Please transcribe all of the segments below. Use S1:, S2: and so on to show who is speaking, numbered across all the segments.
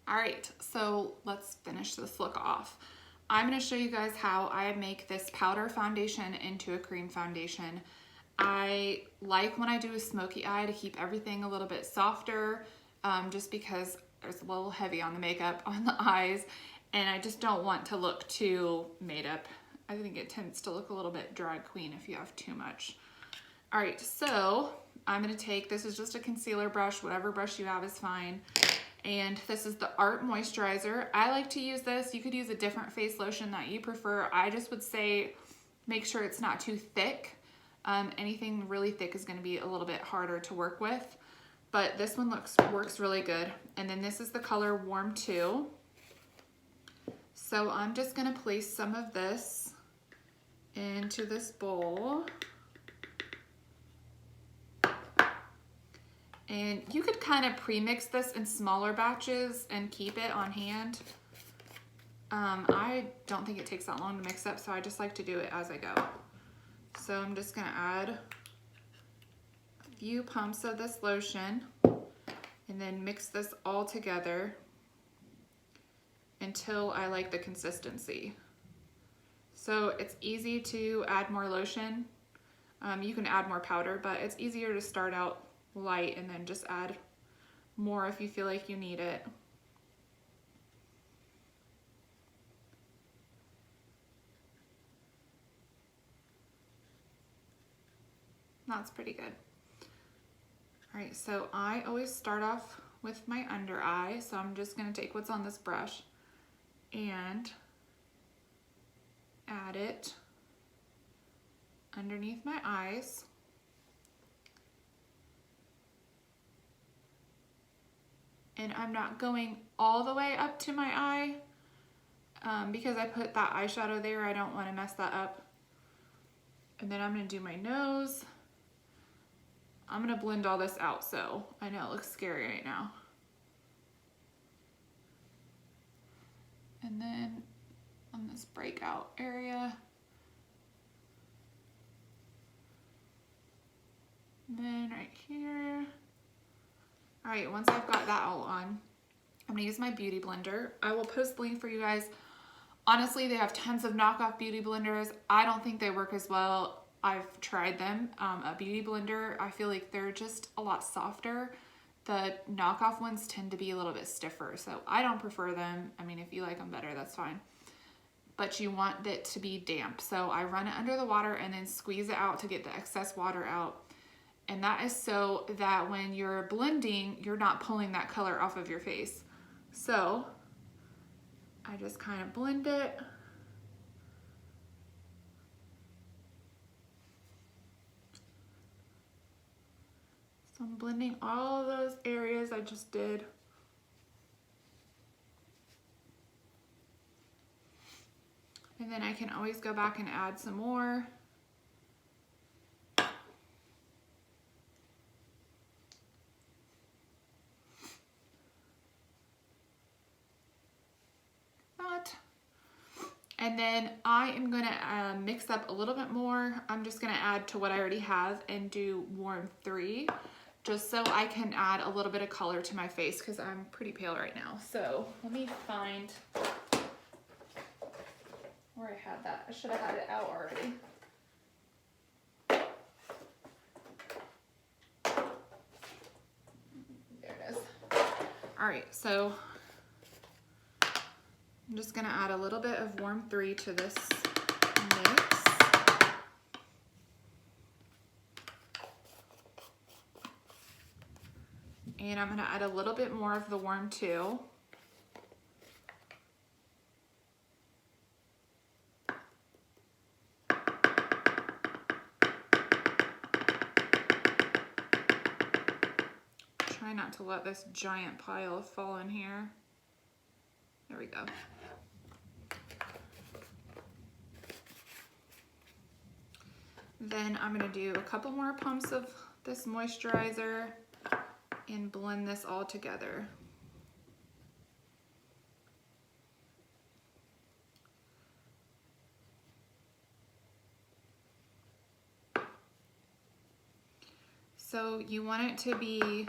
S1: All right, so let's finish this look off. I'm gonna show you guys how I make this powder foundation into a cream foundation. I like when I do a smoky eye to keep everything a little bit softer, just because it's a little heavy on the makeup on the eyes, and I just don't want to look too made up. I think it tends to look a little bit drag queen if you have too much. All right, so I'm gonna take, this is just a concealer brush, whatever brush you have is fine. And this is the Art Moisturizer. I like to use this. You could use a different face lotion that you prefer. I just would say make sure it's not too thick. Anything really thick is gonna be a little bit harder to work with, but this one works really good. And then this is the color Warm 2. So I'm just gonna place some of this into this bowl. And you could kind of pre-mix this in smaller batches and keep it on hand. I don't think it takes that long to mix up, so I just like to do it as I go. So I'm just gonna add a few pumps of this lotion and then mix this all together until I like the consistency. So it's easy to add more lotion. You can add more powder, but it's easier to start out light and then just add more if you feel like you need it. That's pretty good. All right, so I always start off with my under eye, so I'm just gonna take what's on this brush and add it underneath my eyes. And I'm not going all the way up to my eye because I put that eyeshadow there. I don't want to mess that up. And then I'm going to do my nose. I'm going to blend all this out, so I know it looks scary right now. And then on this breakout area. And then right here. All right, once I've got that all on, I'm gonna use my beauty blender. I will post the link for you guys. Honestly, they have tons of knockoff beauty blenders. I don't think they work as well. I've tried them. A beauty blender, I feel like they're just a lot softer. The knockoff ones tend to be a little bit stiffer, so I don't prefer them. I mean, if you like them better, that's fine. But you want it to be damp. So I run it under the water and then squeeze it out to get the excess water out. And that is so that when you're blending, you're not pulling that color off of your face. So I just kind of blend it. So I'm blending all of those areas I just did. And then I can always go back and add some more. And then I am gonna mix up a little bit more. I'm just gonna add to what I already have and do Warm 3, just so I can add a little bit of color to my face because I'm pretty pale right now. So let me find where I had that. I should have had it out already. There it is. All right, so I'm just gonna add a little bit of Warm 3 to this mix. And I'm gonna add a little bit more of the Warm 2. Try not to let this giant pile fall in here. There we go. Then I'm gonna do a couple more pumps of this moisturizer and blend this all together. So you want it to be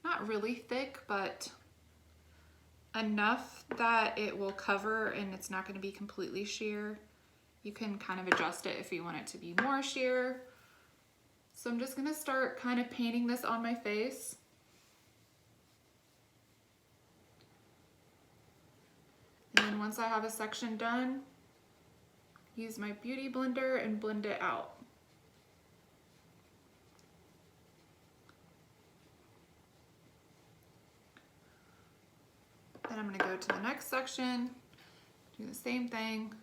S1: not really thick, but enough that it will cover and it's not going to be completely sheer. You can kind of adjust it if you want it to be more sheer. So I'm just going to start kind of painting this on my face. And then once I have a section done, use my Beauty Blender and blend it out. Then I'm going to go to the next section, do the same thing.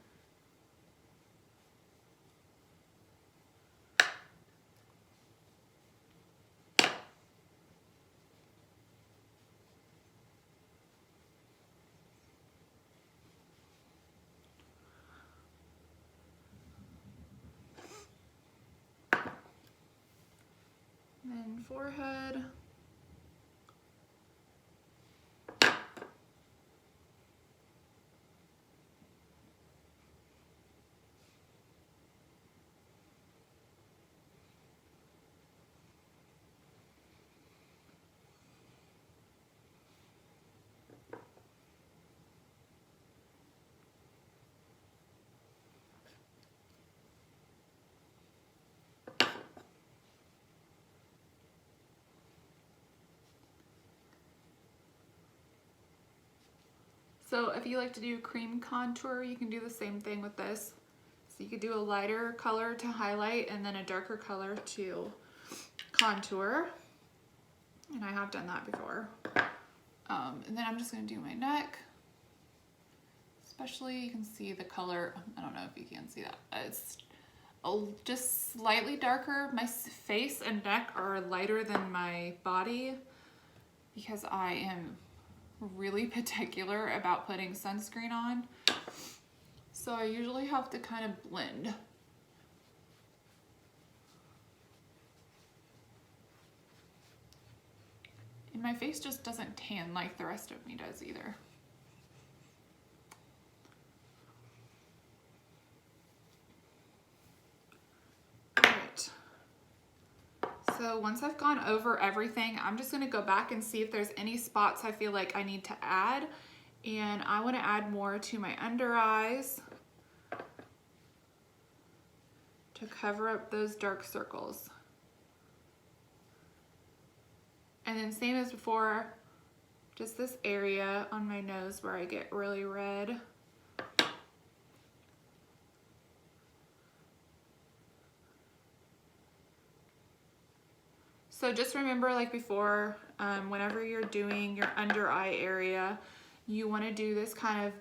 S1: And forehead. So if you like to do cream contour, you can do the same thing with this. So you could do a lighter color to highlight and then a darker color to contour. And I have done that before. And then I'm just gonna do my neck. Especially, you can see the color, I don't know if you can see that. It's just slightly darker. My face and neck are lighter than my body because I am really particular about putting sunscreen on. So I usually have to kind of blend. And my face just doesn't tan like the rest of me does either. Alright. So once I've gone over everything, I'm just gonna go back and see if there's any spots I feel like I need to add. And I wanna add more to my under eyes to cover up those dark circles. And then same as before, just this area on my nose where I get really red. So just remember, like before, whenever you're doing your under eye area, you want to do this kind of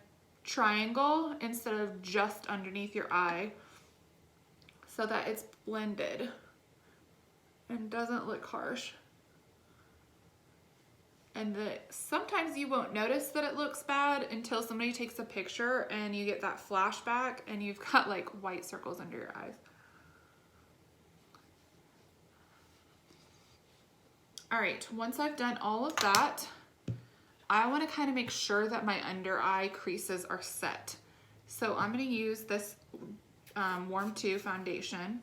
S1: triangle instead of just underneath your eye so that it's blended and doesn't look harsh. And sometimes you won't notice that it looks bad until somebody takes a picture and you get that flashback and you've got like white circles under your eyes. All right, once I've done all of that, I want to kind of make sure that my under eye creases are set. So I'm going to use this Warm 2 foundation.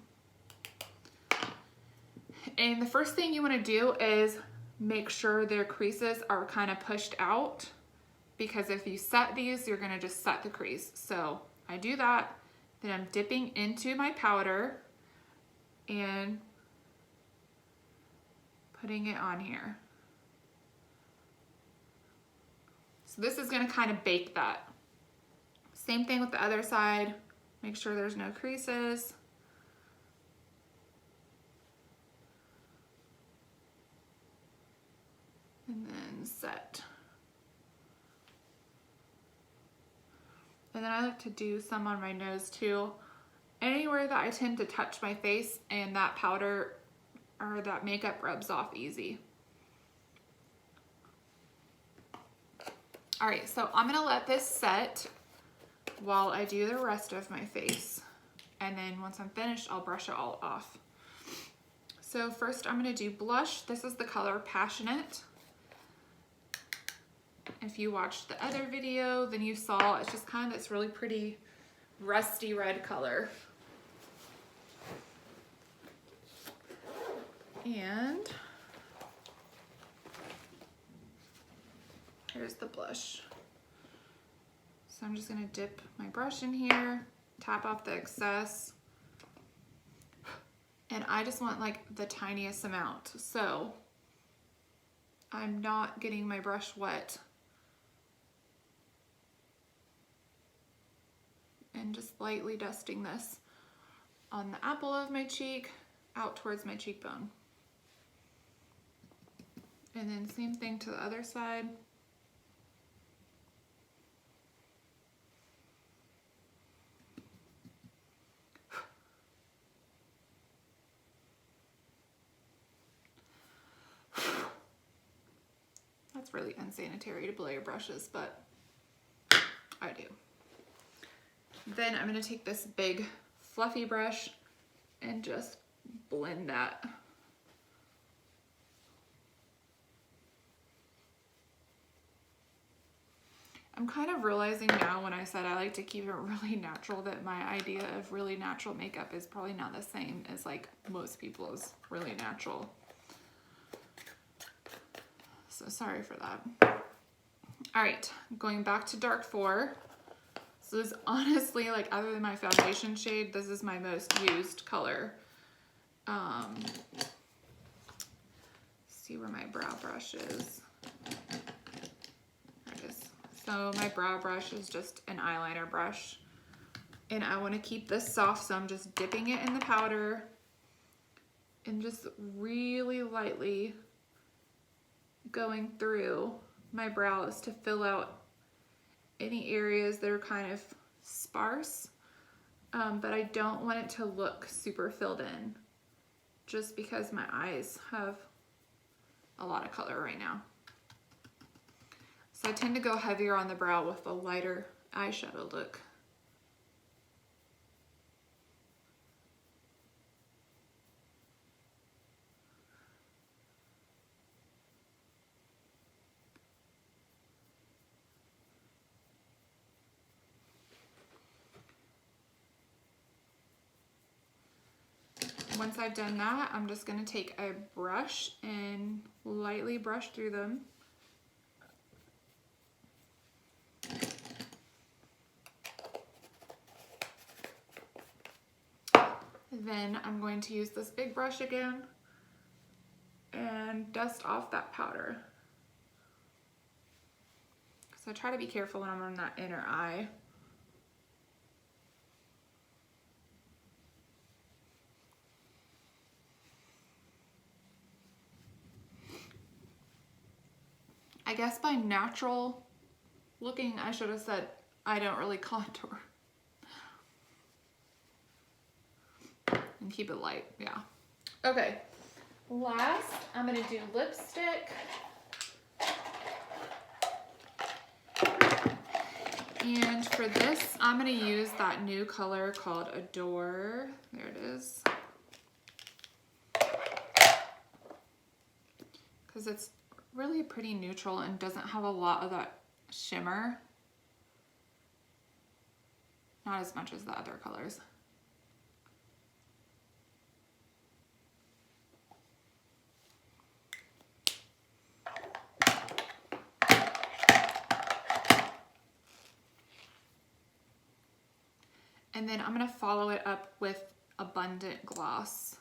S1: And the first thing you want to do is make sure their creases are kind of pushed out, because if you set these, you're going to just set the crease. So I do that, then I'm dipping into my powder and putting it on here. So this is going to kind of bake that. Same thing with the other side. Make sure there's no creases. And then set. And then I like to do some on my nose too. Anywhere that I tend to touch my face and that powder or that makeup rubs off easy. All right, so I'm gonna let this set while I do the rest of my face. And then once I'm finished, I'll brush it all off. So first I'm gonna do blush. This is the color Passionate. If you watched the other video, then you saw it's just kind of this really pretty rusty red color. And here's the blush. So I'm just gonna dip my brush in here, tap off the excess. And I just want like the tiniest amount. So I'm not getting my brush wet. And just lightly dusting this on the apple of my cheek, out towards my cheekbone. And then same thing to the other side. That's really unsanitary to blow your brushes, but I do. Then I'm going to take this big fluffy brush and just blend that. I'm kind of realizing now when I said I like to keep it really natural that my idea of really natural makeup is probably not the same as like most people's really natural. So sorry for that. All right, going back to dark 4. So this is honestly, like, other than my foundation shade, this is my most used color. See where my brow brush is. There it is. So my brow brush is just an eyeliner brush. And I want to keep this soft, so I'm just dipping it in the powder and just really lightly going through my brows to fill out any areas that are kind of sparse, but I don't want it to look super filled in just because my eyes have a lot of color right now. So I tend to go heavier on the brow with a lighter eyeshadow look. Once I've done that, I'm just going to take a brush and lightly brush through them. Then I'm going to use this big brush again and dust off that powder. So I try to be careful when I'm on that inner eye. I guess by natural looking, I should have said I don't really contour. And keep it light, yeah. Okay, last I'm gonna do lipstick. And for this, I'm gonna use that new color called Adore. There it is. Because it's really pretty neutral and doesn't have a lot of that shimmer. Not as much as the other colors. And then I'm gonna follow it up with Abundant Gloss.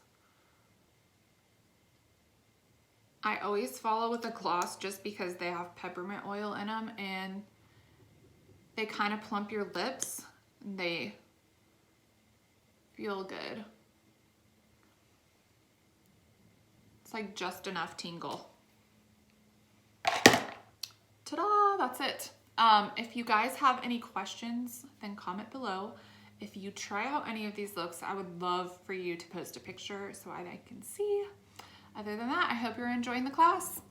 S1: I always follow with a gloss just because they have peppermint oil in them and they kind of plump your lips and they feel good. It's like just enough tingle. Ta-da, that's it. If you guys have any questions, then comment below. If you try out any of these looks, I would love for you to post a picture so I can see. Other than that, I hope you're enjoying the class.